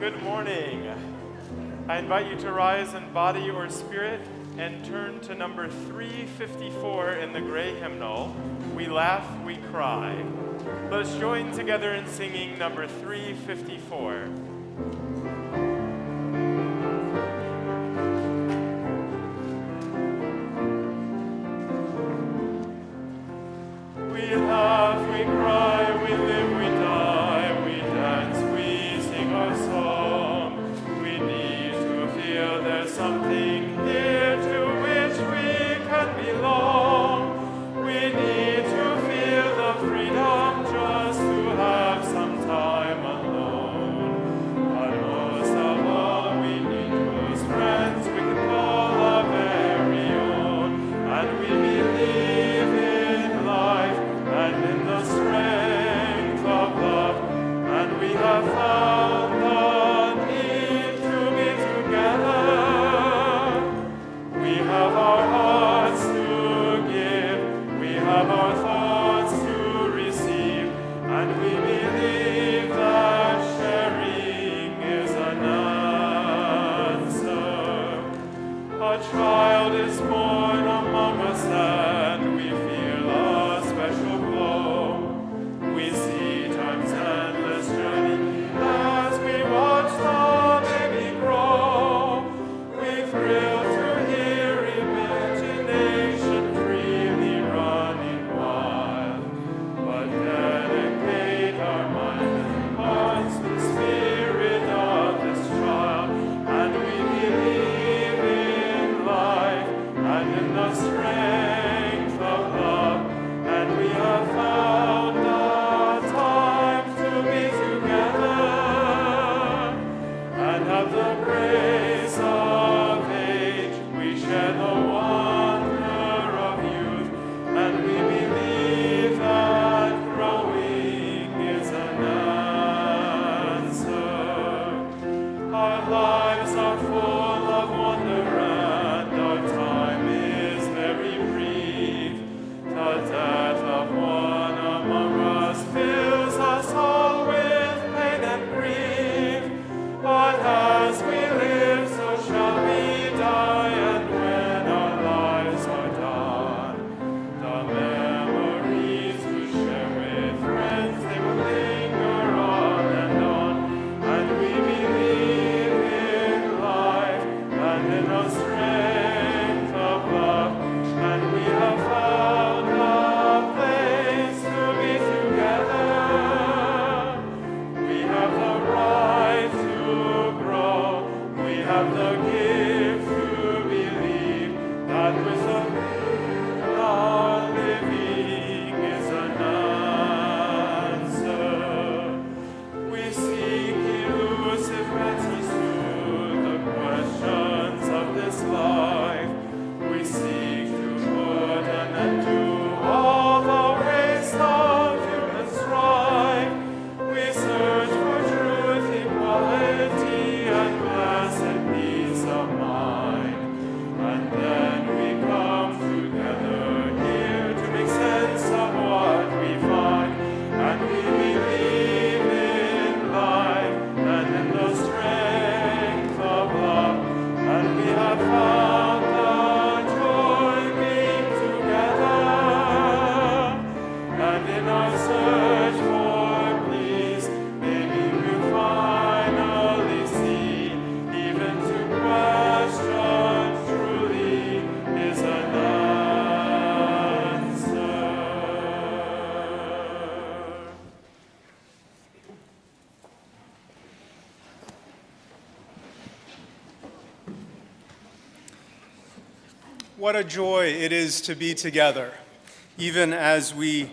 Good morning. I invite you to rise in body or spirit and turn to number 354 in the gray hymnal, We Laugh, We Cry. Let us join together in singing number 354. We laugh, we cry, we live, we die, we dance, we sing our song. We need to feel there's something here to which we can belong. We need to feel the freedom just to have some time alone. But most of all, we need those friends we can call our very own. And we believe in life and in the strength of love, and we have found the need to be together. We have our hearts to give, we have our thoughts to receive, and we believe that sharing is an answer. A child is born among us, and we feel a special glow. We see time's endless journey as we watch the baby grow. We thrill to hear imagination freely running wild, but dedicate our minds and hearts to the spirit of this child, and we believe in life and in the strength of love, and we have found the time to be together and have the grace of age. We share the wonder of youth, and we believe that growing is an answer. Our lives are full of wonder, and our time is very brief. The death of one among us fills us all with pain and grief. But as we live, so shall we die, and when our lives are done, the memories we share with friends, they will linger on, and we believe in life and in the strength of love, and we have found a place to be together. We have the right to grow, we have the gift to believe that with the our living is an answer. We seek elusive answers to the questions of this life. We seek to put an end to all the waste of human strife. We search for truth, equality, and blessed peace of mind. And then we come together here to make sense of what we find. And we believe in life and in the strength of love. And we have found the joy being together. And in our search for peace, maybe we'll finally see, even to question truly is an answer. What a joy it is to be together, even as we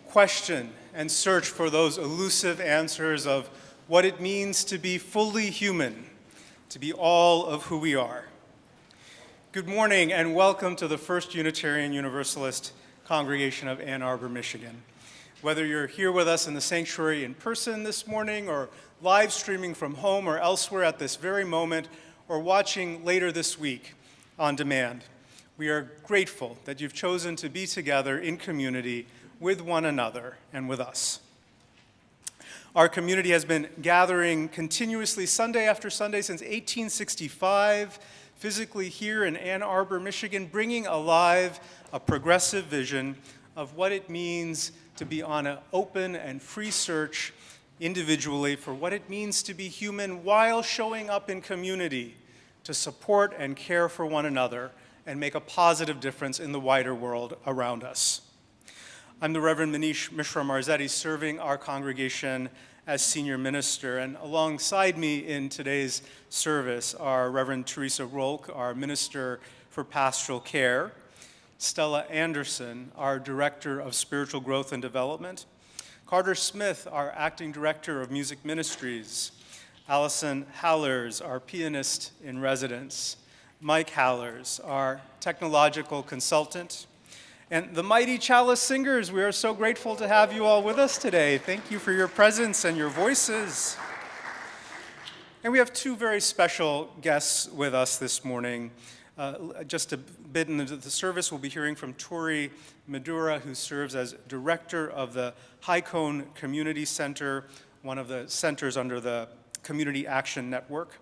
question and search for those elusive answers of what it means to be fully human, to be all of who we are. Good morning and welcome to the First Unitarian Universalist Congregation of Ann Arbor, Michigan. Whether you're here with us in the sanctuary in person this morning or live streaming from home or elsewhere at this very moment or watching later this week on demand, we are grateful that you've chosen to be together in community with one another and with us. Our community has been gathering continuously Sunday after Sunday since 1865, physically here in Ann Arbor, Michigan, bringing alive a progressive vision of what it means to be on an open and free search individually for what it means to be human while showing up in community to support and care for one another and make a positive difference in the wider world around us. I'm the Reverend Manish Mishra-Marzetti, serving our congregation as senior minister, and alongside me in today's service are Reverend Theresa Rohlck, our minister for Pastoral Care, Stella Anderson, our director of spiritual growth and development, Carter Smith, our acting director of music ministries, Allison Halerz, our Pianist-in-Residence, Mike Halerz, our technological consultant, and the mighty Chalice Singers. We are so grateful to have you all with us today. Thank you for your presence and your voices. And we have two very special guests with us this morning. Just a bit into the service, we'll be hearing from Torey, Madura, who serves as director of the Hikone Community Center, one of the centers under the Community Action Network.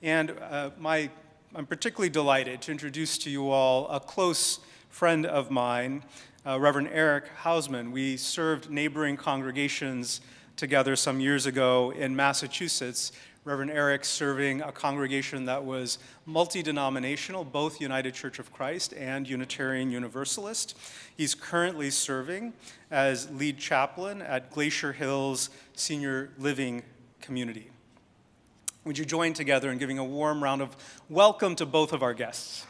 And I'm particularly delighted to introduce to you all a close friend of mine, Reverend Eric Hausman. We served neighboring congregations together some years ago in Massachusetts. Reverend Eric serving a congregation that was multi-denominational, both United Church of Christ and Unitarian Universalist. He's currently serving as lead chaplain at Glacier Hills Senior Living Community. Would you join together in giving a warm round of welcome to both of our guests?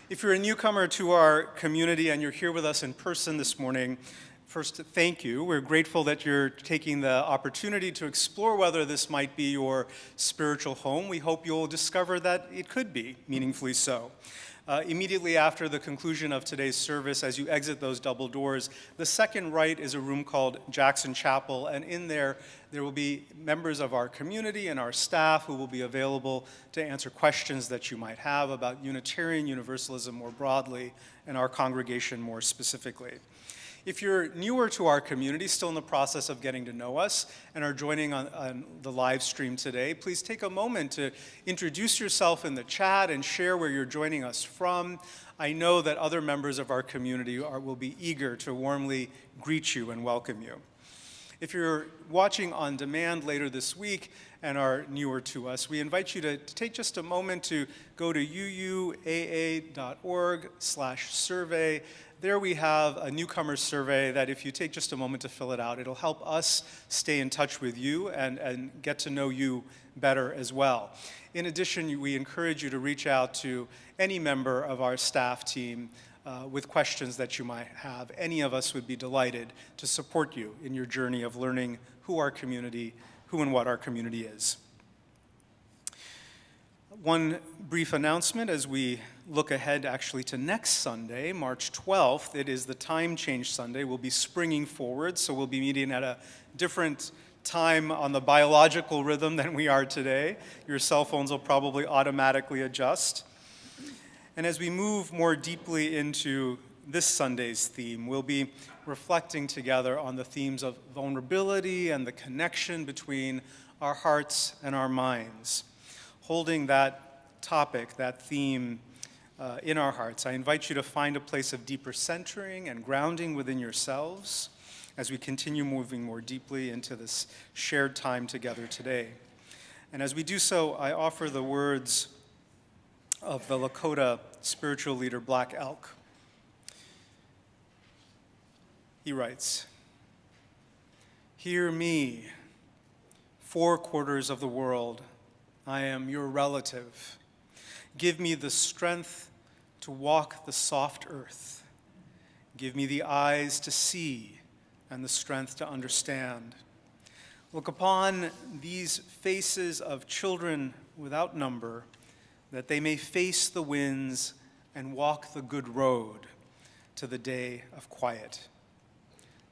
If you're a newcomer to our community and you're here with us in person this morning, first, thank you. We're grateful that you're taking the opportunity to explore whether this might be your spiritual home. We hope you'll discover that it could be, meaningfully so. Immediately after the conclusion of today's service, as you exit those double doors, the second right is a room called Jackson Chapel, and in there will be members of our community and our staff who will be available to answer questions that you might have about Unitarian Universalism more broadly and our congregation more specifically. If you're newer to our community, still in the process of getting to know us, and are joining on the live stream today, please take a moment to introduce yourself in the chat and share where you're joining us from. I know that other members of our community will be eager to warmly greet you and welcome you. If you're watching on demand later this week and are newer to us, we invite you to take just a moment to go to UUAA.org/survey. There we have a newcomer survey that if you take just a moment to fill it out, it'll help us stay in touch with you and get to know you better as well. In addition, we encourage you to reach out to any member of our staff team with questions that you might have. Any of us would be delighted to support you in your journey of learning who and what our community is. One brief announcement as we look ahead actually to next Sunday, March 12th. It is the time change Sunday. We'll be springing forward, so we'll be meeting at a different time on the biological rhythm than we are today. Your cell phones will probably automatically adjust. And as we move more deeply into this Sunday's theme, we'll be reflecting together on the themes of vulnerability and the connection between our hearts and our minds. Holding that topic, that theme in our hearts, I invite you to find a place of deeper centering and grounding within yourselves as we continue moving more deeply into this shared time together today. And as we do so, I offer the words of the Lakota spiritual leader, Black Elk. He writes, "Hear me, 4/4 of the world. I am your relative. Give me the strength to walk the soft earth. Give me the eyes to see and the strength to understand. Look upon these faces of children without number, that they may face the winds and walk the good road to the day of quiet.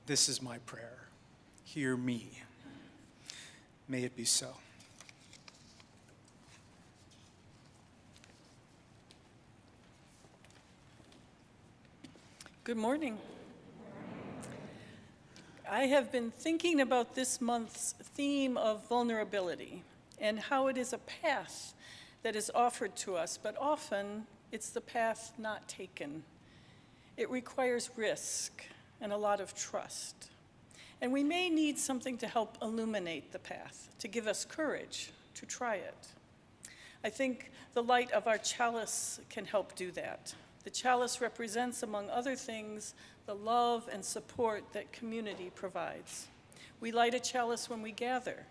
This is my prayer. Hear me." May it be so. Good morning. I have been thinking about this month's theme of vulnerability and how it is a path that is offered to us, but often it's the path not taken. It requires risk and a lot of trust. And we may need something to help illuminate the path, to give us courage to try it. I think the light of our chalice can help do that. The chalice represents, among other things, the love and support that community provides. We light a chalice when we gather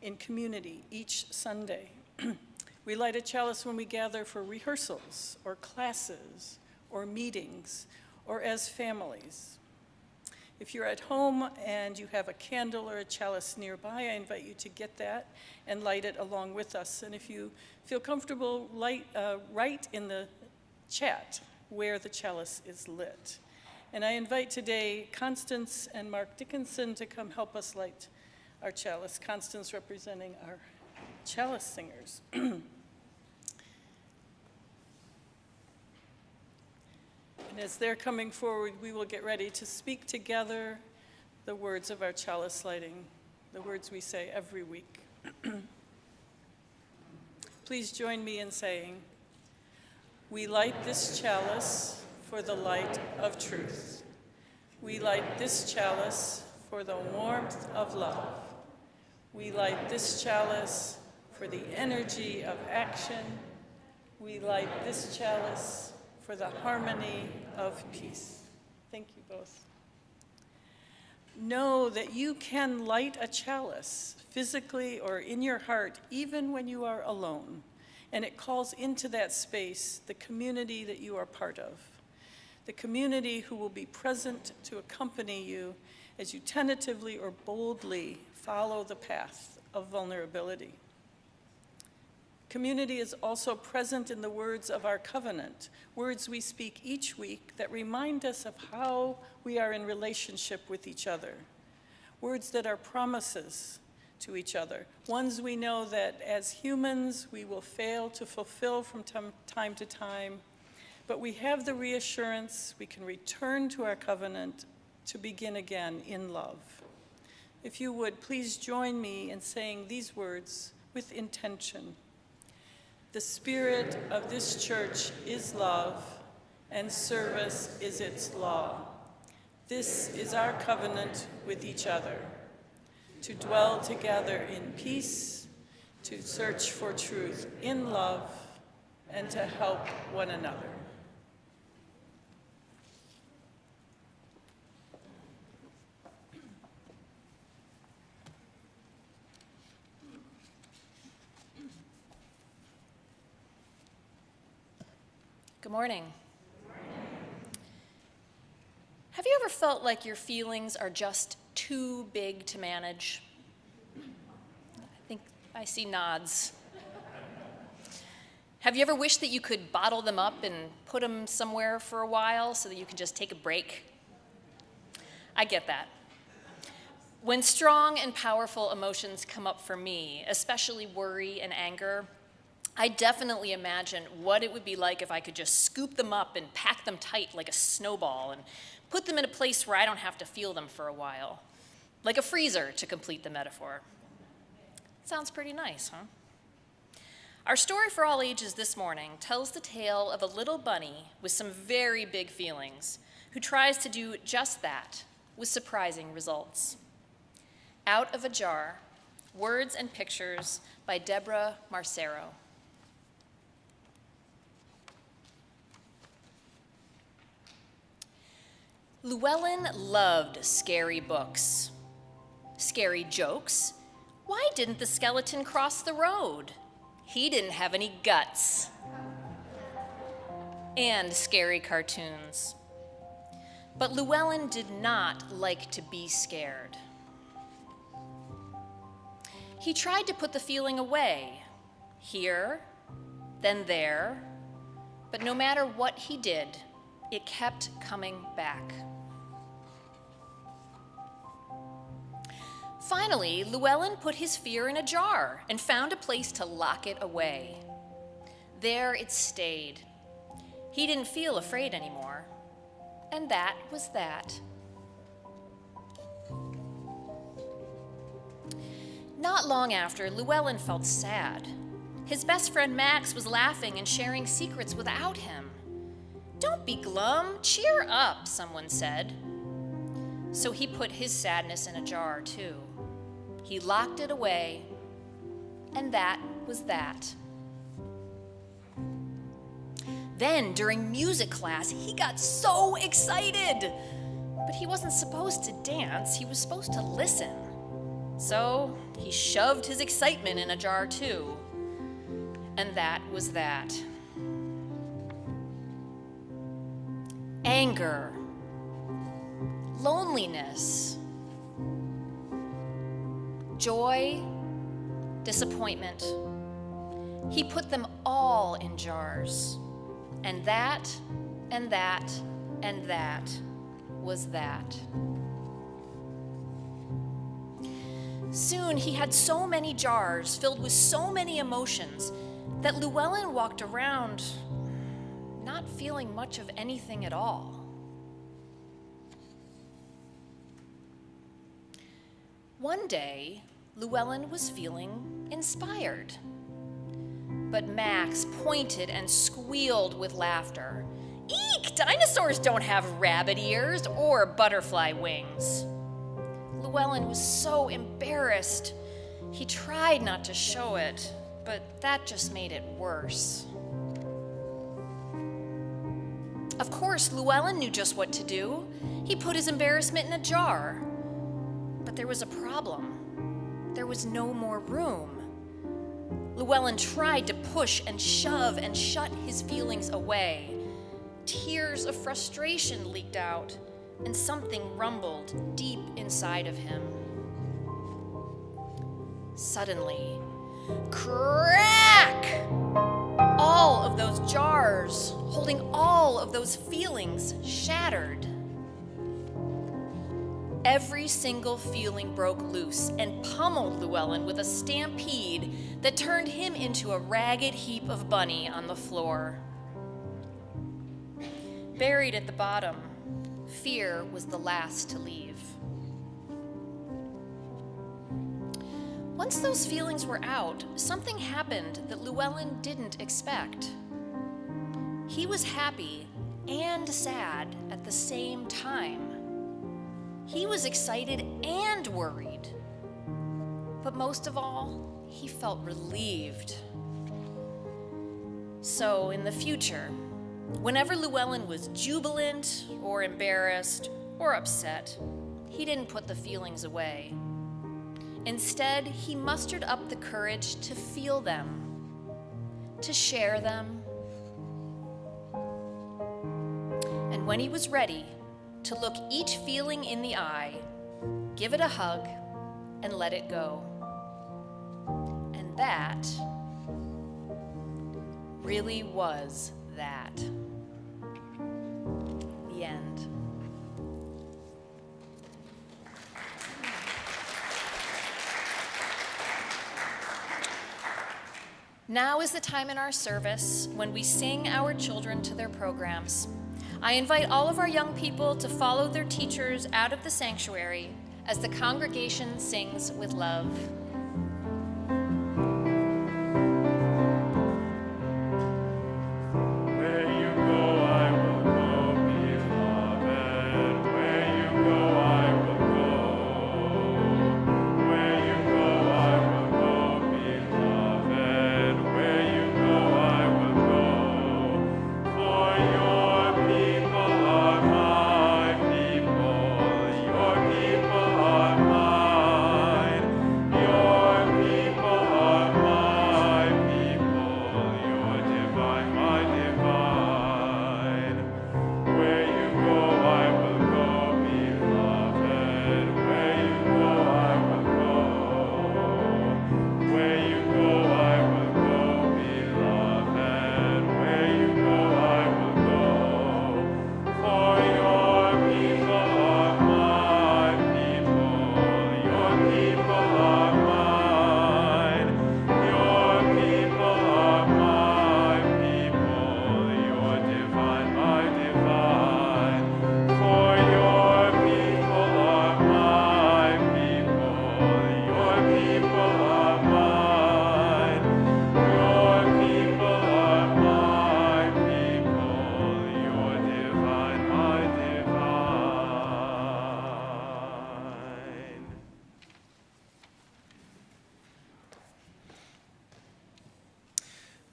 in community each Sunday. We light a chalice when we gather for rehearsals or classes or meetings or as families. If you're at home and you have a candle or a chalice nearby, I invite you to get that and light it along with us. And if you feel comfortable, write in the chat where the chalice is lit. And I invite today Constance and Mark Dickinson to come help us light our chalice. Constance representing our Chalice Singers. And as they're coming forward, we will get ready to speak together the words of our chalice lighting, the words we say every week. Please join me in saying, "We light this chalice for the light of truth. We light this chalice for the warmth of love. We light this chalice for the energy of action. We light this chalice for the harmony of peace." Thank you both. Know that you can light a chalice physically or in your heart even when you are alone, and it calls into that space the community that you are part of, the community who will be present to accompany you as you tentatively or boldly follow the path of vulnerability. Community is also present in the words of our covenant, words we speak each week that remind us of how we are in relationship with each other, words that are promises to each other, ones we know that as humans we will fail to fulfill from time to time, but we have the reassurance we can return to our covenant to begin again in love. If you would, please join me in saying these words with intention. The spirit of this church is love, and service is its law. This is our covenant with each other, to dwell together in peace, to search for truth in love, and to help one another. Good morning. Have you ever felt like your feelings are just too big to manage? I think I see nods. Have you ever wished that you could bottle them up and put them somewhere for a while so that you could just take a break? I get that. When strong and powerful emotions come up for me, especially worry and anger, I definitely imagine what it would be like if I could just scoop them up and pack them tight like a snowball and put them in a place where I don't have to feel them for a while. Like a freezer, to complete the metaphor. Sounds pretty nice, huh? Our story for all ages this morning tells the tale of a little bunny with some very big feelings who tries to do just that with surprising results. Out of a Jar, Words and Pictures by Deborah Marcero. Llewellyn loved scary books. Scary jokes? Why didn't the skeleton cross the road? He didn't have any guts. And scary cartoons. But Llewellyn did not like to be scared. He tried to put the feeling away, here, then there, but no matter what he did, it kept coming back. Finally, Llewellyn put his fear in a jar and found a place to lock it away. There it stayed. He didn't feel afraid anymore. and that was that. Not long after, Llewellyn felt sad. His best friend Max was laughing and sharing secrets without him. "Don't be glum, cheer up," someone said. So he put his sadness in a jar too. He locked it away, and that was that. Then, during music class, he got so excited. But he wasn't supposed to dance, he was supposed to listen. So he shoved his excitement in a jar too. And that was that. Anger, loneliness, joy, disappointment. He put them all in jars. And that, and that, and that was that. Soon he had so many jars filled with so many emotions that Llewellyn walked around not feeling much of anything at all. One day, Llewellyn was feeling inspired. But Max pointed and squealed with laughter. "Eek! Dinosaurs don't have rabbit ears or butterfly wings." Llewellyn was so embarrassed. He tried not to show it, but that just made it worse. Of course, Llewellyn knew just what to do. He put his embarrassment in a jar. But there was a problem. There was no more room. Llewellyn tried to push and shove and shut his feelings away. Tears of frustration leaked out, and something rumbled deep inside of him. Suddenly, crack! All of those jars, holding all of those feelings, shattered. Every single feeling broke loose and pummeled Llewellyn with a stampede that turned him into a ragged heap of bunny on the floor. Buried at the bottom, fear was the last to leave. Once those feelings were out, something happened that Llewellyn didn't expect. He was happy and sad at the same time. He was excited and worried. But most of all, he felt relieved. So in the future, whenever Llewellyn was jubilant or embarrassed or upset, he didn't put the feelings away. Instead, he mustered up the courage to feel them, to share them. And when he was ready, to look each feeling in the eye, give it a hug, and let it go. And that really was that. The end. Now is the time in our service when we sing our children to their programs. I invite all of our young people to follow their teachers out of the sanctuary as the congregation sings with love. Your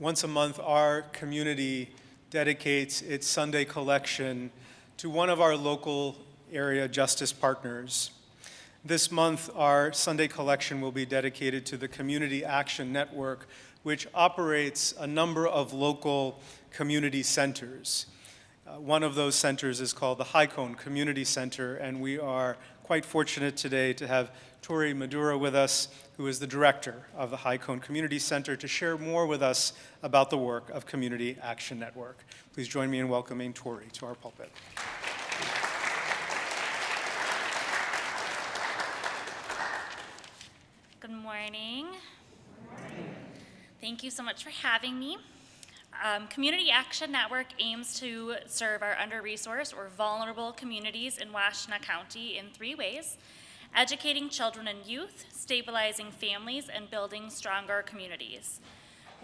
Once a month, our community dedicates its Sunday collection to one of our local area justice partners. This month, our Sunday collection will be dedicated to the Community Action Network, which operates a number of local community centers. One of those centers is called the Hikone Community Center, and we are quite fortunate today to have Torey Madura with us, who is the director of the Hikone Community Center, to share more with us about the work of Community Action Network. Please join me in welcoming Torey to our pulpit. Good morning. Thank you so much for having me. Community Action Network aims to serve our under-resourced or vulnerable communities in Washtenaw County in 3 ways: educating children and youth, stabilizing families, and building stronger communities.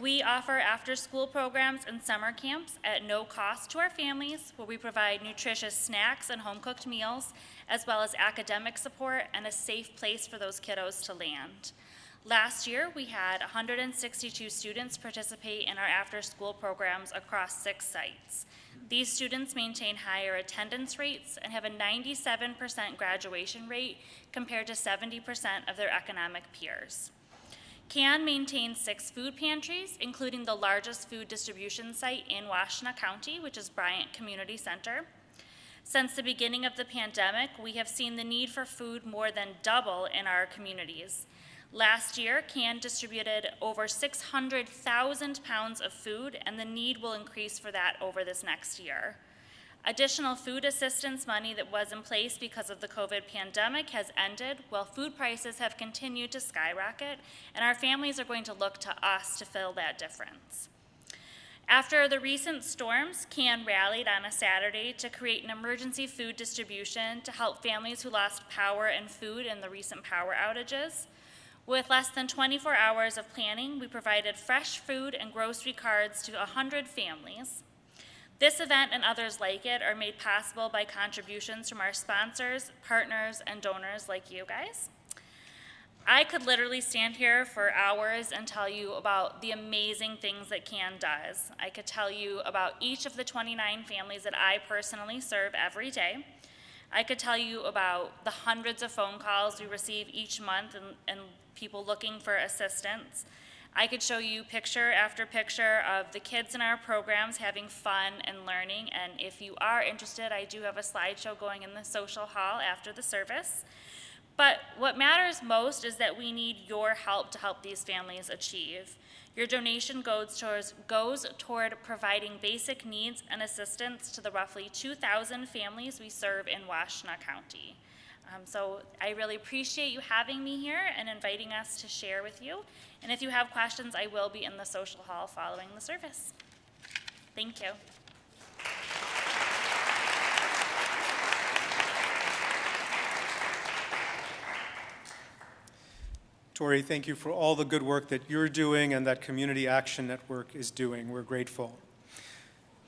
We offer after-school programs and summer camps at no cost to our families, where we provide nutritious snacks and home-cooked meals, as well as academic support and a safe place for those kiddos to land. Last year, we had 162 students participate in our after-school programs across 6 sites. These students maintain higher attendance rates and have a 97% graduation rate compared to 70% of their economic peers. CAN maintains 6 food pantries, including the largest food distribution site in Washtenaw County, which is Bryant Community Center. Since the beginning of the pandemic, we have seen the need for food more than double in our communities. Last year, CAN distributed over 600,000 pounds of food, and the need will increase for that over this next year. Additional food assistance money that was in place because of the COVID pandemic has ended, while food prices have continued to skyrocket, and our families are going to look to us to fill that difference. After the recent storms, CAN rallied on a Saturday to create an emergency food distribution to help families who lost power and food in the recent power outages. With less than 24 hours of planning, we provided fresh food and grocery cards to 100 families. This event and others like it are made possible by contributions from our sponsors, partners, and donors like you guys. I could literally stand here for hours and tell you about the amazing things that CAN does. I could tell you about each of the 29 families that I personally serve every day. I could tell you about the hundreds of phone calls we receive each month and people looking for assistance. I could show you picture after picture of the kids in our programs having fun and learning, and if you are interested, I do have a slideshow going in the social hall after the service. But what matters most is that we need your help to help these families achieve. Your donation goes toward providing basic needs and assistance to the roughly 2,000 families we serve in Washtenaw County. So I really appreciate you having me here and inviting us to share with you. And if you have questions, I will be in the social hall following the service. Thank you. Torey, thank you for all the good work that you're doing and that Community Action Network is doing. We're grateful.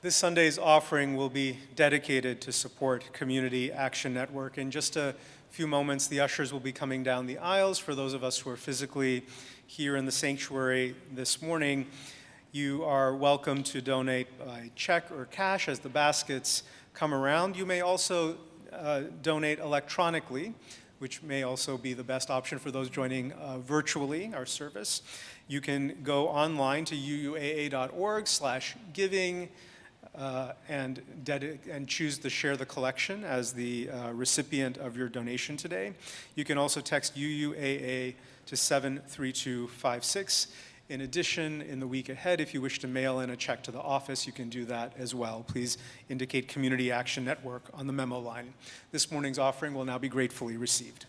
This Sunday's offering will be dedicated to support Community Action Network. In just a few moments, the ushers will be coming down the aisles. For those of us who are physically here in the sanctuary this morning, you are welcome to donate by check or cash as the baskets come around. You may also donate electronically, which may also be the best option for those joining virtually our service. You can go online to uuaa.org/giving and choose to share the collection as the recipient of your donation today. You can also text UUAA to 73256. In addition, in the week ahead, if you wish to mail in a check to the office, you can do that as well. Please indicate Community Action Network on the memo line. This morning's offering will now be gratefully received.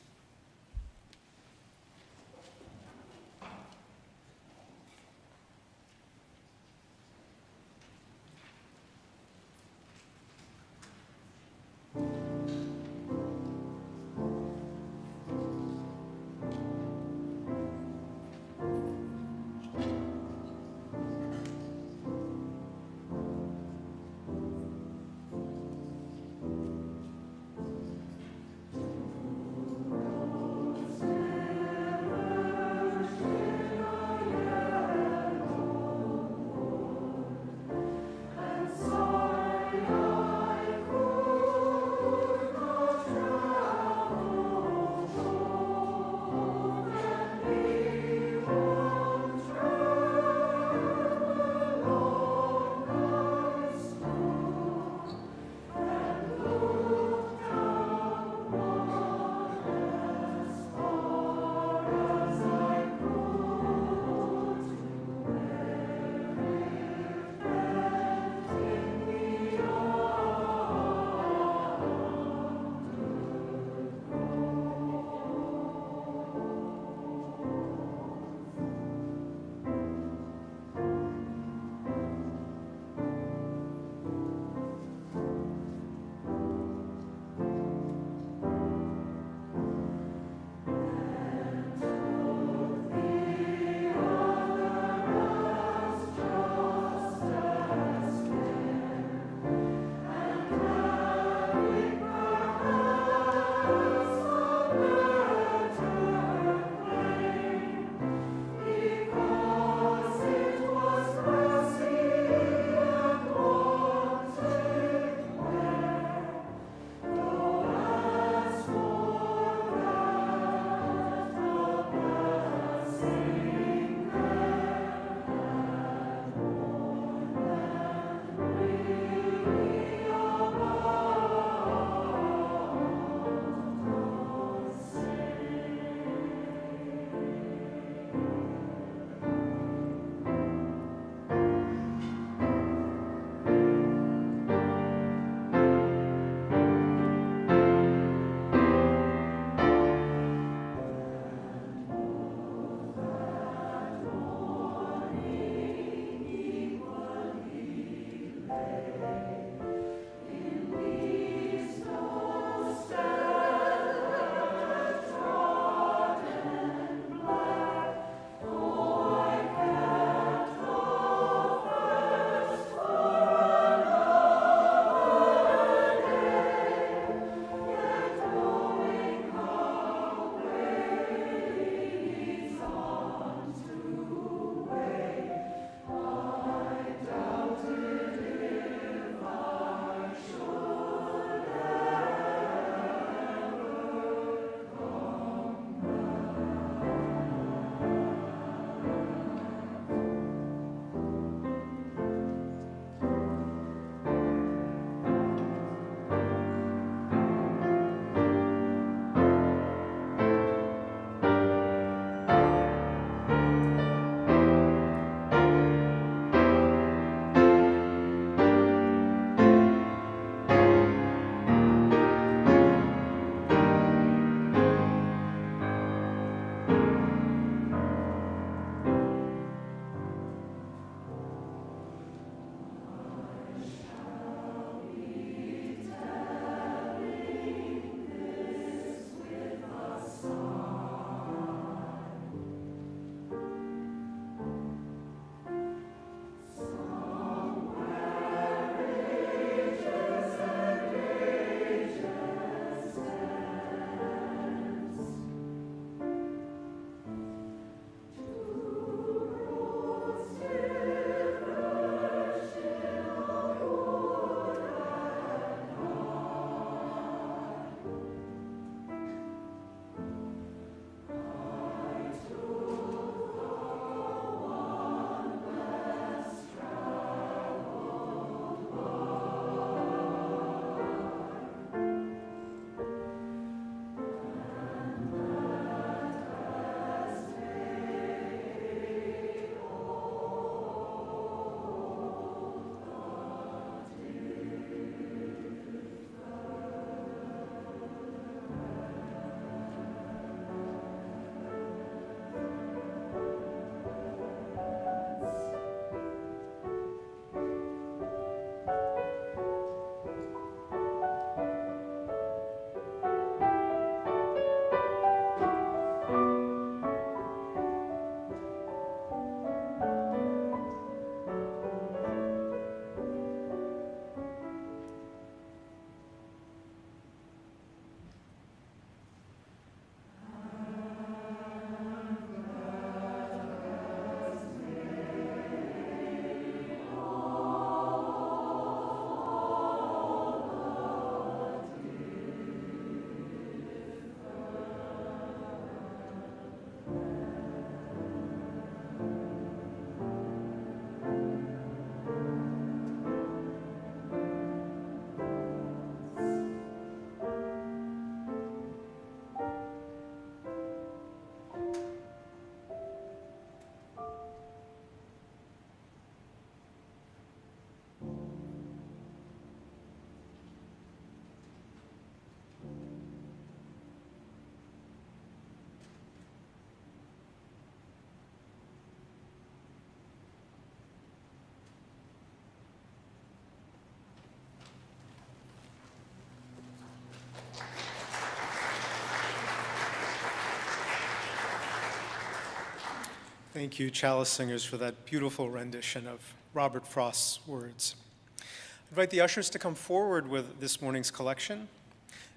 Thank you, Chalice Singers, for that beautiful rendition of Robert Frost's words. I invite the ushers to come forward with this morning's collection.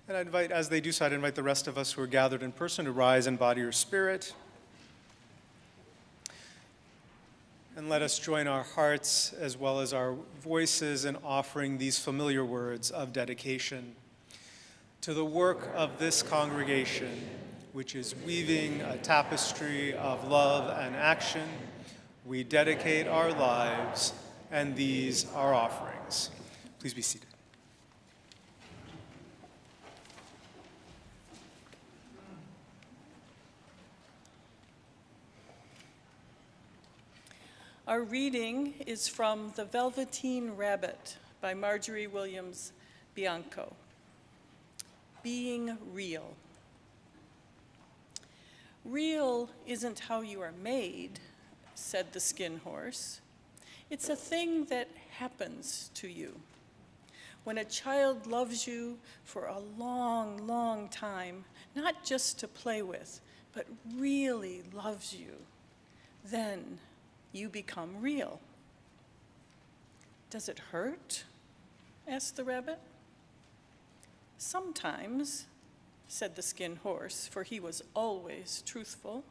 And I invite, as they do so, I'd invite the rest of us who are gathered in person to rise in body or spirit. And let us join our hearts as well as our voices in offering these familiar words of dedication to the work of this congregation, which is weaving a tapestry of love and action. We dedicate our lives, and these are offerings. Please be seated. Our reading is from The Velveteen Rabbit by Marjorie Williams Bianco. Being real. Real isn't how you are made, said the skin horse. It's a thing that happens to you. When a child loves you for a long, long time, not just to play with, but really loves you, then you become real. Does it hurt? Asked the rabbit. Sometimes, said the skin horse, for he was always truthful.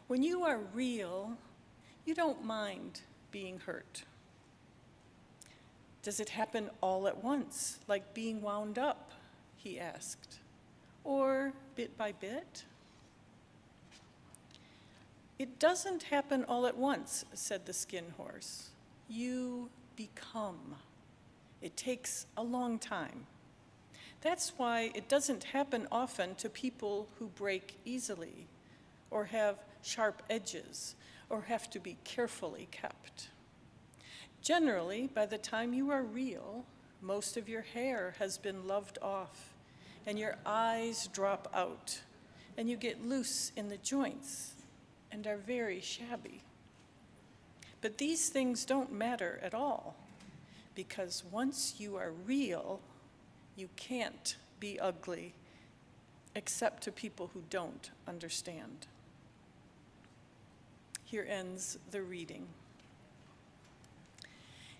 When you are real, you don't mind being hurt. Does it happen all at once, like being wound up? He asked. Or bit by bit? It doesn't happen all at once, said the skin horse. You become. It takes a long time. That's why it doesn't happen often to people who break easily, or have sharp edges, or have to be carefully kept. Generally, by the time you are real, most of your hair has been loved off, and your eyes drop out, and you get loose in the joints, and are very shabby. But these things don't matter at all, because once you are real, you can't be ugly, except to people who don't understand. Here ends the reading.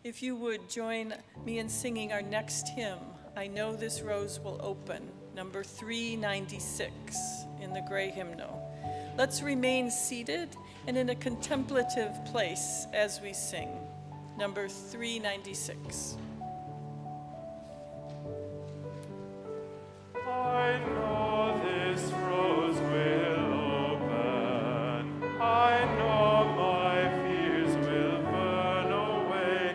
If you would join me in singing our next hymn, I Know This Rose Will Open, number 396 in the gray hymnal. Let's remain seated and in a contemplative place as we sing. Number 396. I know this rose will open. I know my fears will burn away.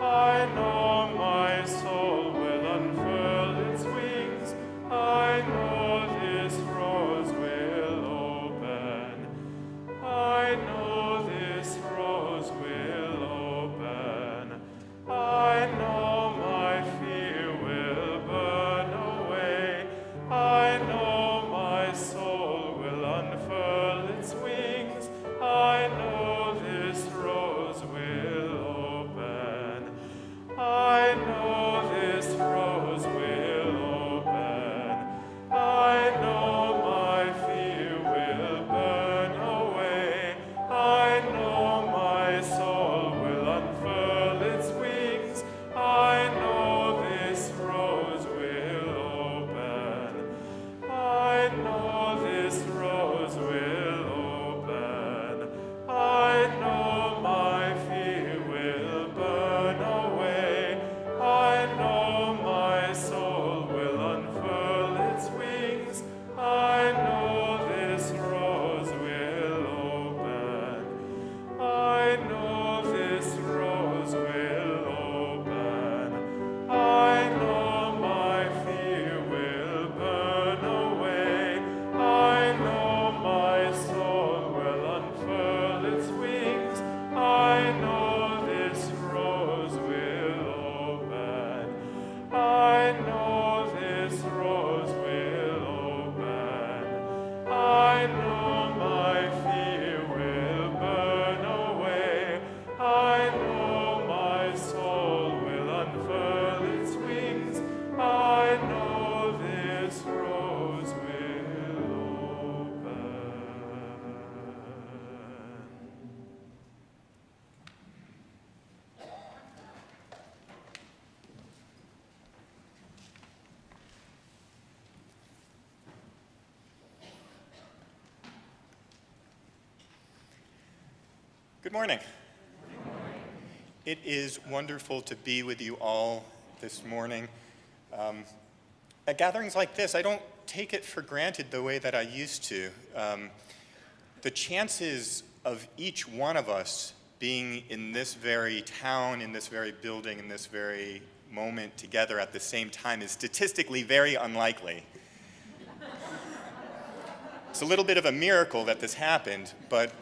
I know my soul will unfurl its wings. I know this rose will open. I know this rose will open. I know Good morning. It is wonderful to be with you all this morning. At gatherings like this, I don't take it for granted the way that I used to. The chances of each one of us being in this very town, in this very building, in this very moment together at the same time is statistically very unlikely. It's a little bit of a miracle that this happened, but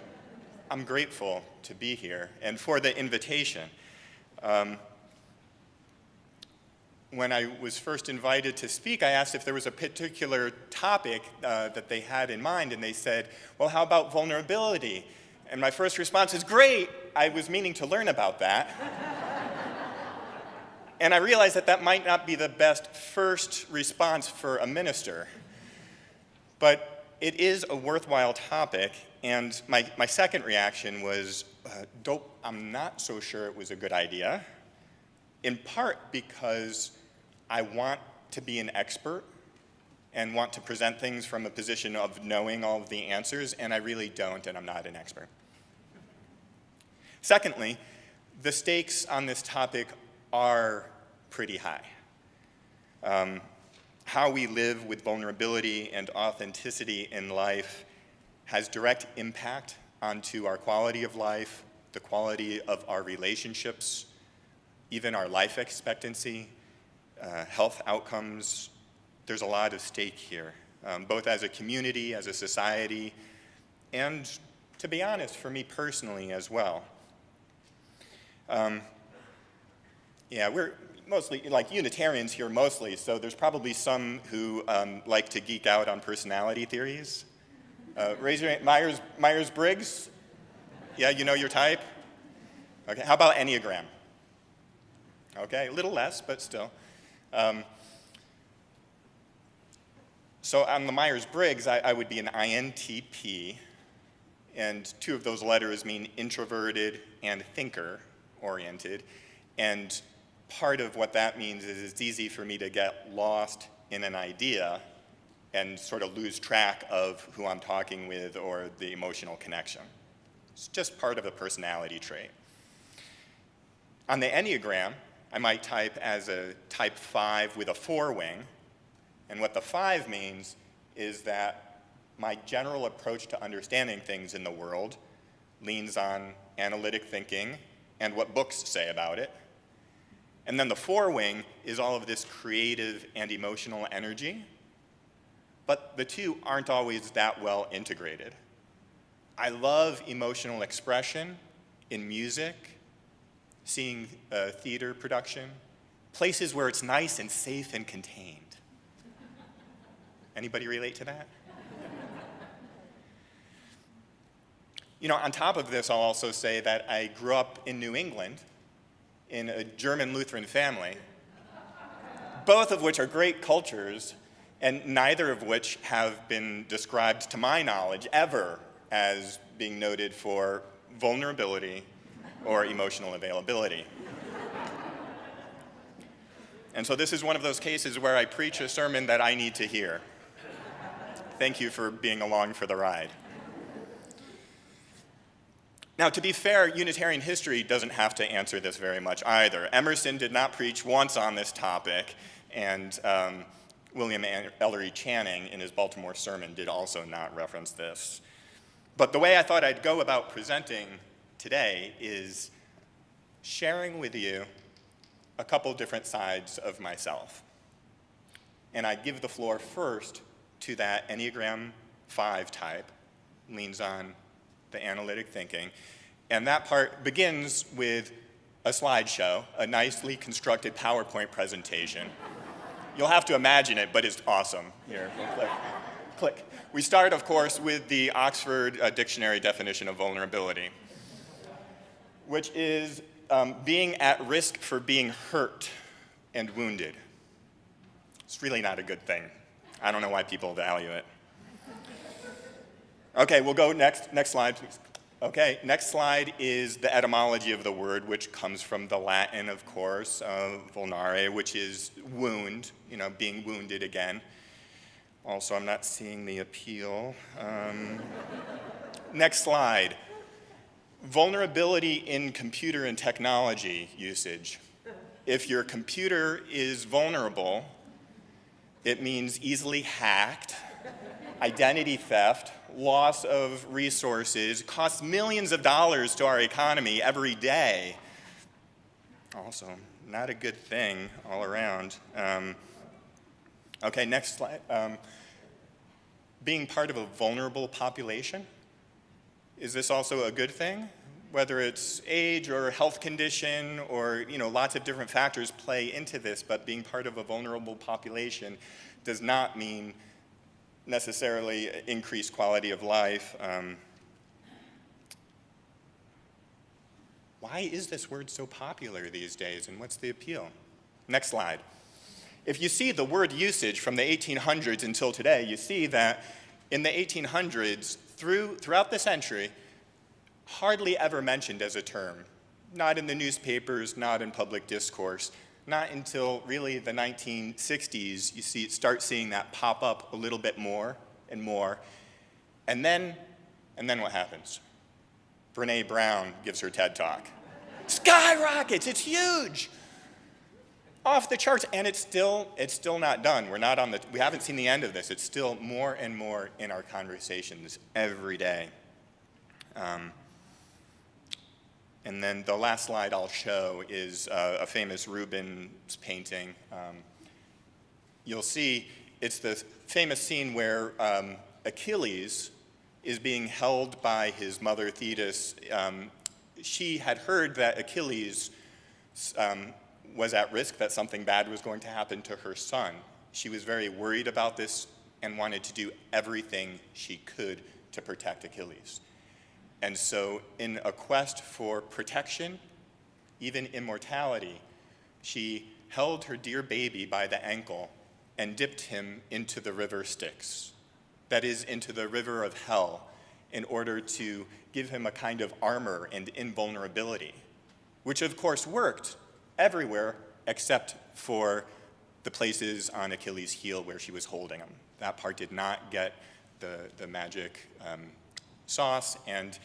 I'm grateful to be here and for the invitation. When I was first invited to speak, I asked if there was a particular topic that they had in mind, and they said, well, how about vulnerability? And my first response is, great, I was meaning to learn about that. And I realized that that might not be the best first response for a minister. But it is a worthwhile topic, and my second reaction was, I'm not so sure it was a good idea, in part because I want to be an expert and want to present things from a position of knowing all of the answers, and I really don't, and I'm not an expert. Secondly, the stakes on this topic are pretty high. How we live with vulnerability and authenticity in life has direct impact onto our quality of life, the quality of our relationships, even our life expectancy, health outcomes. There's a lot of stake here, both as a community, as a society, and to be honest, for me personally as well. We're mostly, like Unitarians here mostly, so there's probably some who like to geek out on personality theories. Raise your hand. Myers-Briggs? Yeah, you know your type? Okay, how about Enneagram? Okay, a little less, but still. So on the Myers-Briggs, I would be an INTP, and two of those letters mean introverted and thinker-oriented, and part of what that means is it's easy for me to get lost in an idea and sort of lose track of who I'm talking with or the emotional connection. It's just part of a personality trait. On the Enneagram, I might type as a type 5 with a 4 wing, and what the 5 means is that my general approach to understanding things in the world leans on analytic thinking and what books say about it. And then the 4 wing is all of this creative and emotional energy, but the two aren't always that well integrated. I love emotional expression in music, seeing theater production, places where it's nice and safe and contained. Anybody relate to that? You know, on top of this, I'll also say that I grew up in New England in a German Lutheran family, both of which are great cultures, and neither of which have been described, to my knowledge, ever as being noted for vulnerability or emotional availability. And so this is one of those cases where I preach a sermon that I need to hear. Thank you for being along for the ride. Now, to be fair, Unitarian history doesn't have to answer this very much either. Emerson did not preach once on this topic, and William Ellery Channing in his Baltimore sermon did also not reference this. But the way I thought I'd go about presenting today is sharing with you a couple different sides of myself. And I give the floor first to that Enneagram 5 type, leans on the analytic thinking. And that part begins with a slideshow, a nicely constructed PowerPoint presentation. You'll have to imagine it, but it's awesome. Here, click, click. We start, of course, with the Oxford Dictionary definition of vulnerability, which is being at risk for being hurt and wounded. It's really not a good thing. I don't know why people value it. Okay, we'll go next slide, please. Okay, next slide is the etymology of the word, which comes from the Latin, of course, vulnare, which is wound, being wounded again. Also, I'm not seeing the appeal. Next slide. Vulnerability in computer and technology usage. If your computer is vulnerable, it means easily hacked, identity theft, loss of resources, costs millions of dollars to our economy every day. Also, not a good thing all around. Okay, next slide. Being part of a vulnerable population. Is this also a good thing? Whether it's age or health condition or, lots of different factors play into this, but being part of a vulnerable population does not mean necessarily increased quality of life. Why is this word so popular these days, and what's the appeal? Next slide. If you see the word usage from the 1800s until today, you see that in the 1800s, throughout the century, hardly ever mentioned as a term. Not in the newspapers, not in public discourse. Not until really the 1960s, you start seeing that pop up a little bit more and more. And then what happens? Brene Brown gives her TED Talk. Skyrockets, it's huge! Off the charts, and it's still not done. We haven't seen the end of this. It's still more and more in our conversations every day. And then the last slide I'll show is a famous Rubens painting. You'll see it's the famous scene where Achilles is being held by his mother Thetis. She had heard that Achilles was at risk, that something bad was going to happen to her son. She was very worried about this and wanted to do everything she could to protect Achilles. And so in a quest for protection, even immortality, she held her dear baby by the ankle and dipped him into the river Styx, that is, into the river of hell, in order to give him a kind of armor and invulnerability, which of course worked everywhere except for the places on Achilles' heel where she was holding him. That part did not get the magic sauce, and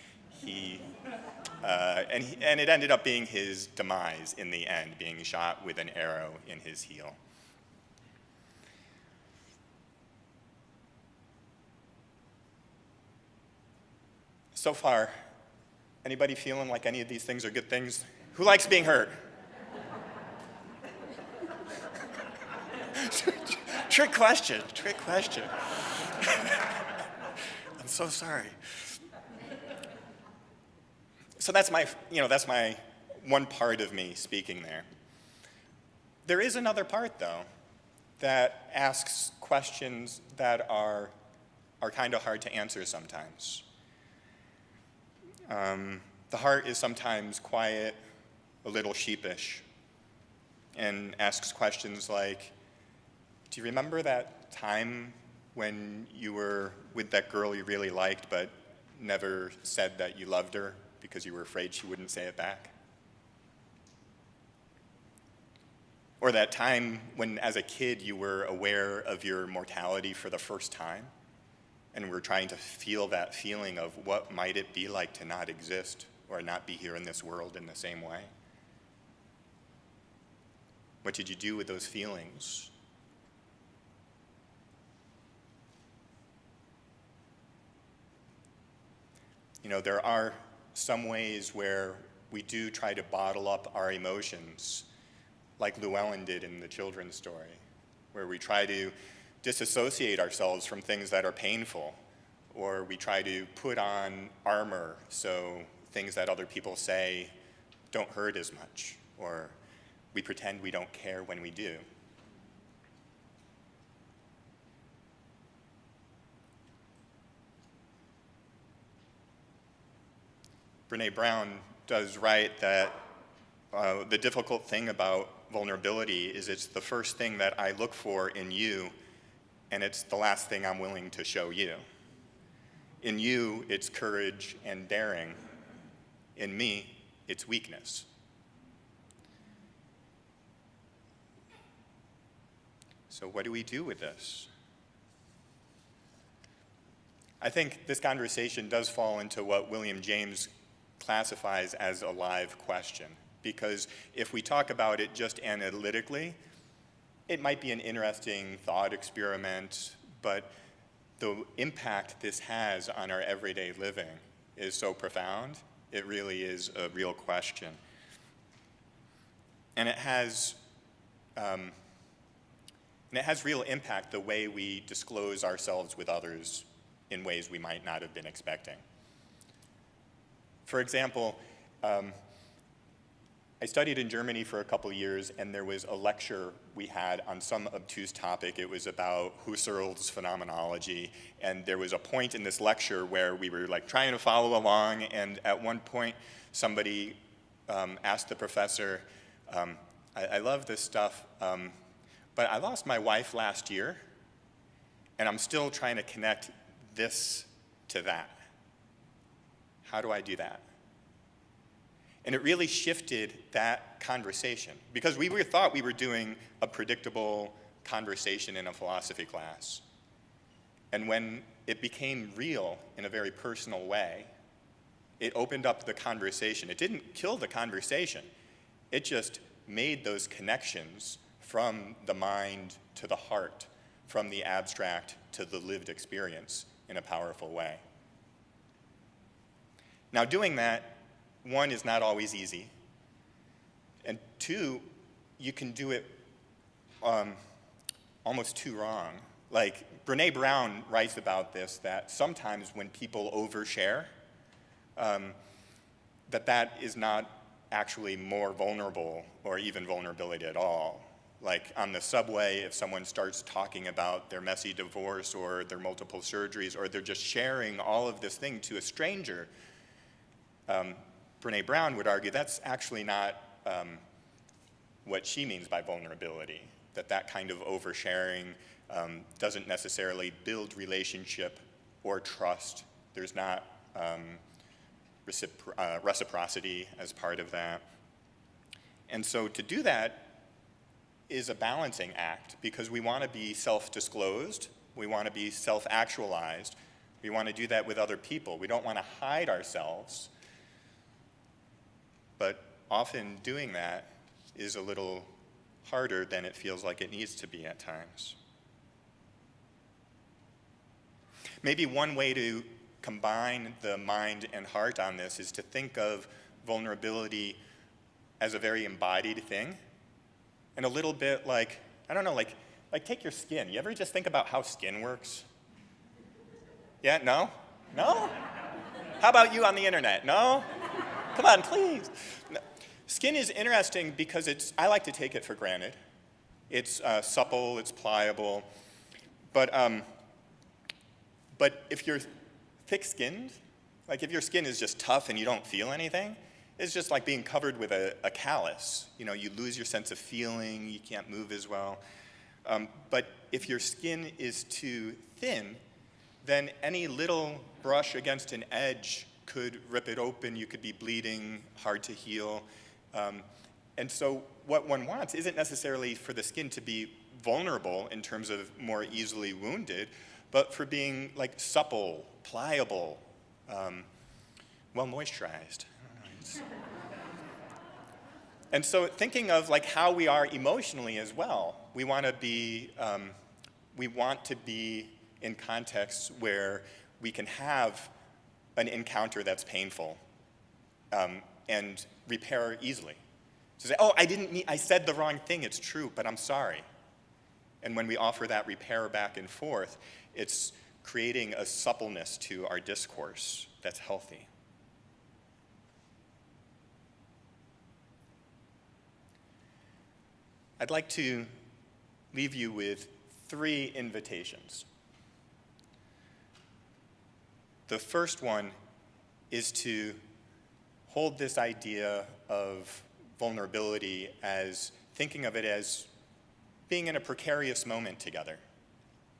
it ended up being his demise in the end, being shot with an arrow in his heel. So far, anybody feeling like any of these things are good things? Who likes being hurt? Trick question. I'm so sorry. So that's my one part of me speaking there. There is another part, though, that asks questions that are kind of hard to answer sometimes. The heart is sometimes quiet, a little sheepish, and asks questions like, do you remember that time when you were with that girl you really liked but never said that you loved her because you were afraid she wouldn't say it back? Or that time when, as a kid, you were aware of your mortality for the first time and were trying to feel that feeling of what might it be like to not exist or not be here in this world in the same way? What did you do with those feelings? There are some ways where we do try to bottle up our emotions, like Llewellyn did in the children's story, where we try to disassociate ourselves from things that are painful, or we try to put on armor so things that other people say don't hurt as much, or we pretend we don't care when we do. Brene Brown does write that the difficult thing about vulnerability is it's the first thing that I look for in you, and it's the last thing I'm willing to show you. In you, it's courage and daring. In me, it's weakness. So what do we do with this? I think this conversation does fall into what William James classifies as a live question. Because if we talk about it just analytically, it might be an interesting thought experiment, but the impact this has on our everyday living is so profound, it really is a real question. And it has real impact the way we disclose ourselves with others in ways we might not have been expecting. For example, I studied in Germany for a couple years, and there was a lecture we had on some obtuse topic. It was about Husserl's phenomenology, and there was a point in this lecture where we were like trying to follow along, and at one point somebody asked the professor, I love this stuff, but I lost my wife last year, and I'm still trying to connect this to that. How do I do that? And it really shifted that conversation, because we thought we were doing a predictable conversation in a philosophy class. And when it became real in a very personal way, it opened up the conversation. It didn't kill the conversation. It just made those connections from the mind to the heart, from the abstract to the lived experience in a powerful way. Now, doing that, one, is not always easy, and two, you can do it almost too wrong. Like, Brené Brown writes about this, that sometimes when people overshare, that is not actually more vulnerable or even vulnerability at all. Like on the subway, if someone starts talking about their messy divorce or their multiple surgeries, or they're just sharing all of this thing to a stranger, Brené Brown would argue that's actually not what she means by vulnerability, that kind of oversharing doesn't necessarily build relationship or trust. There's not reciprocity as part of that. And so to do that is a balancing act, because we want to be self-disclosed, we want to be self-actualized, we want to do that with other people. We don't want to hide ourselves, but often doing that is a little harder than it feels like it needs to be at times. Maybe one way to combine the mind and heart on this is to think of vulnerability as a very embodied thing, and a little bit like, I don't know, like take your skin. You ever just think about how skin works? Yeah, no? No? How about you on the internet? No? Come on, please. No. Skin is interesting because I like to take it for granted. It's supple, it's pliable, but if you're thick-skinned, like if your skin is just tough and you don't feel anything, it's just like being covered with a callus. You know, you lose your sense of feeling, you can't move as well. But if your skin is too thin, then any little brush against an edge could rip it open, you could be bleeding, hard to heal. And so what one wants isn't necessarily for the skin to be vulnerable in terms of more easily wounded, but for being like supple, pliable, well moisturized. And so thinking of like how we are emotionally as well, we want to be in contexts where we can have an encounter that's painful and repair easily. So say, oh, I said the wrong thing, it's true, but I'm sorry. And when we offer that repair back and forth, it's creating a suppleness to our discourse that's healthy. I'd like to leave you with 3 invitations. The first one is to hold this idea of vulnerability as thinking of it as being in a precarious moment together,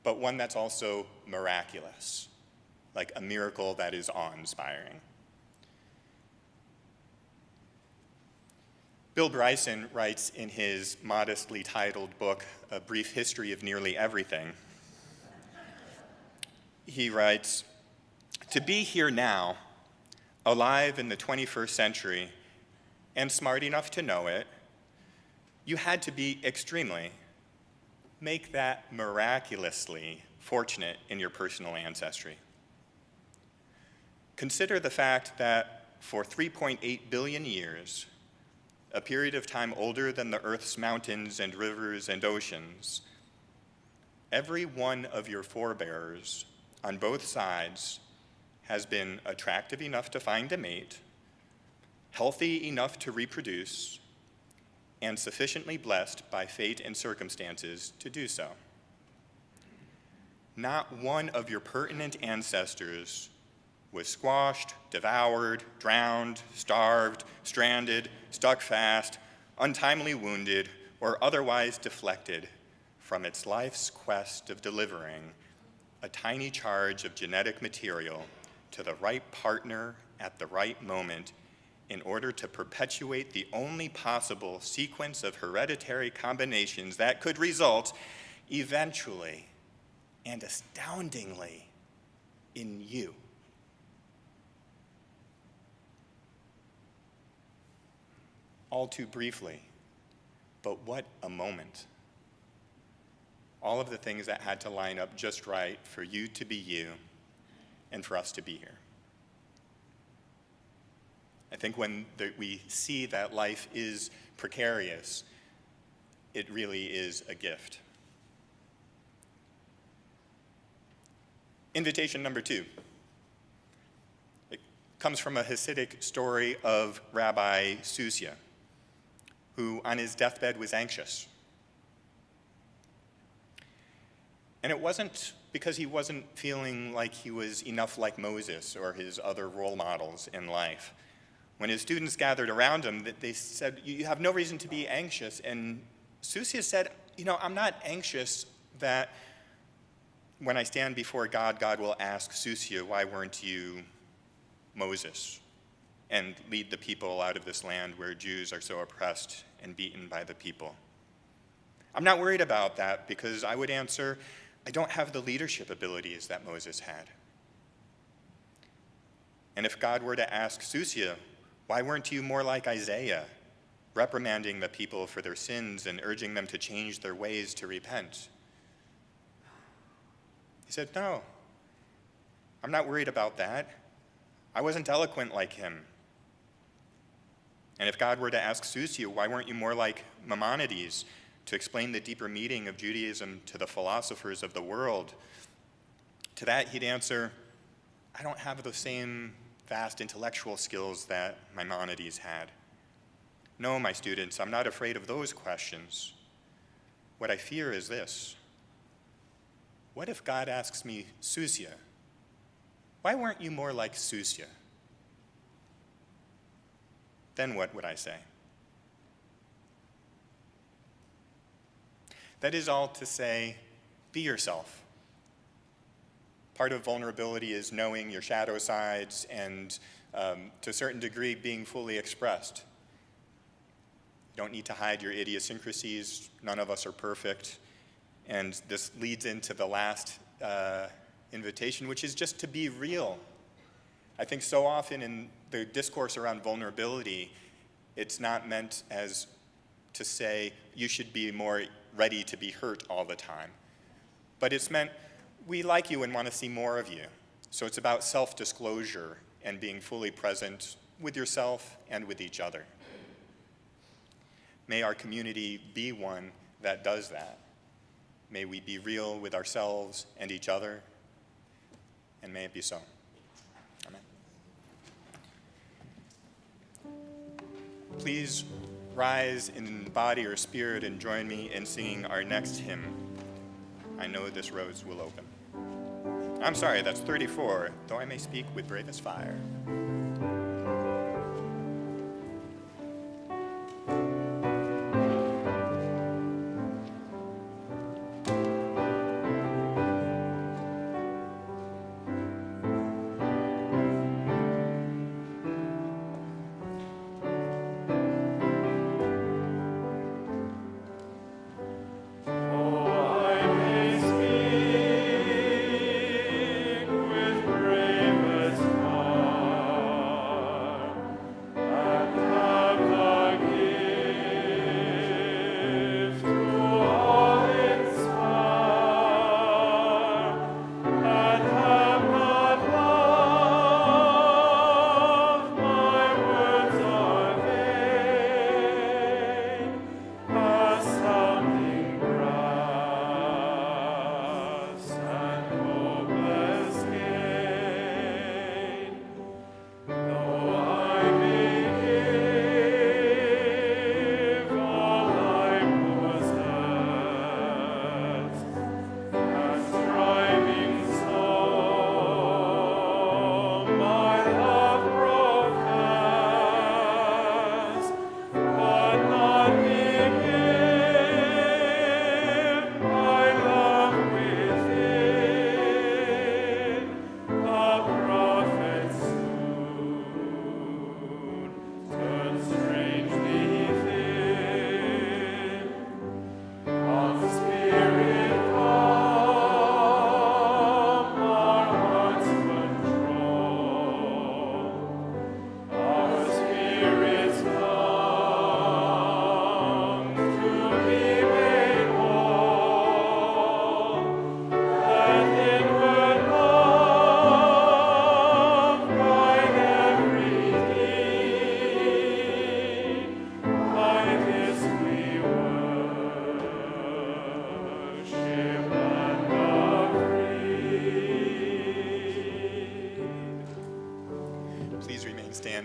but one that's also miraculous, like a miracle that is awe-inspiring. Bill Bryson writes in his modestly titled book, A Brief History of Nearly Everything, he writes, "To be here now, alive in the 21st century, and smart enough to know it, you had to be extremely, make that miraculously fortunate in your personal ancestry. Consider the fact that for 3.8 billion years, a period of time older than the Earth's mountains and rivers and oceans, every one of your forebears on both sides has been attractive enough to find a mate, healthy enough to reproduce, and sufficiently blessed by fate and circumstances to do so. Not one of your pertinent ancestors was squashed, devoured, drowned, starved, stranded, stuck fast, untimely wounded, or otherwise deflected from its life's quest of delivering a tiny charge of genetic material to the right partner at the right moment in order to perpetuate the only possible sequence of hereditary combinations that could result eventually and astoundingly in you. All too briefly, but what a moment. All of the things that had to line up just right for you to be you and for us to be here. I think when we see that life is precarious, it really is a gift. Invitation number 2. It comes from a Hasidic story of Rabbi Susia, who on his deathbed was anxious. And it wasn't because he wasn't feeling like he was enough like Moses or his other role models in life. When his students gathered around him, they said, "You have no reason to be anxious." And Susia said, "I'm not anxious that when I stand before God, God will ask Susia, 'Why weren't you Moses and lead the people out of this land where Jews are so oppressed and beaten by the people?' I'm not worried about that because I would answer, I don't have the leadership abilities that Moses had. And if God were to ask Susia, 'Why weren't you more like Isaiah, reprimanding the people for their sins and urging them to change their ways to repent?' He said, 'No, I'm not worried about that. I wasn't eloquent like him.' And if God were to ask Susia, 'Why weren't you more like Maimonides to explain the deeper meaning of Judaism to the philosophers of the world?' To that he'd answer, 'I don't have the same vast intellectual skills that Maimonides had. No, my students, I'm not afraid of those questions. What I fear is this. What if God asks me, Susia, why weren't you more like Susia?' Then what would I say?" That is all to say, be yourself. Part of vulnerability is knowing your shadow sides and, to a certain degree, being fully expressed. You don't need to hide your idiosyncrasies. None of us are perfect. And this leads into the last invitation, which is just to be real. I think so often in the discourse around vulnerability, it's not meant as to say you should be more ready to be hurt all the time. But it's meant, we like you and want to see more of you. So it's about self-disclosure and being fully present with yourself and with each other. May our community be one that does that. May we be real with ourselves and each other, and may it be so. Amen. Please rise in body or spirit and join me in singing our next hymn, "I Know This Rose Will Open." I'm sorry, that's 34, "Though I May Speak with Bravest Fire." With bravest heart.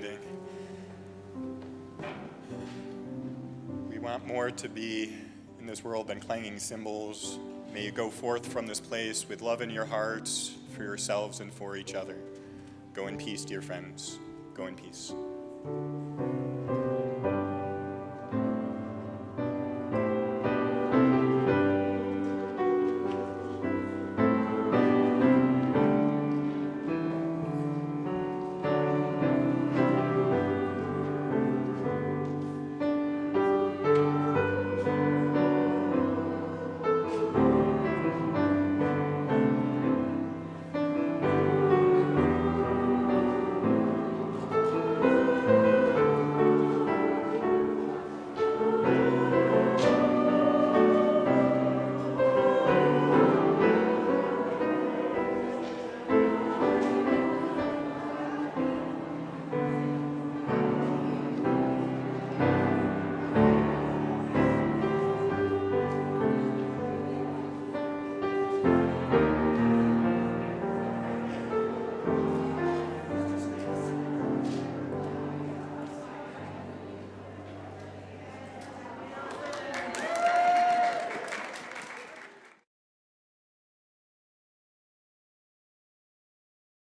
standing. We want more to be in this world than clanging cymbals. May you go forth from this place with love in your hearts for yourselves and for each other. Go in peace, dear friends. Go in peace.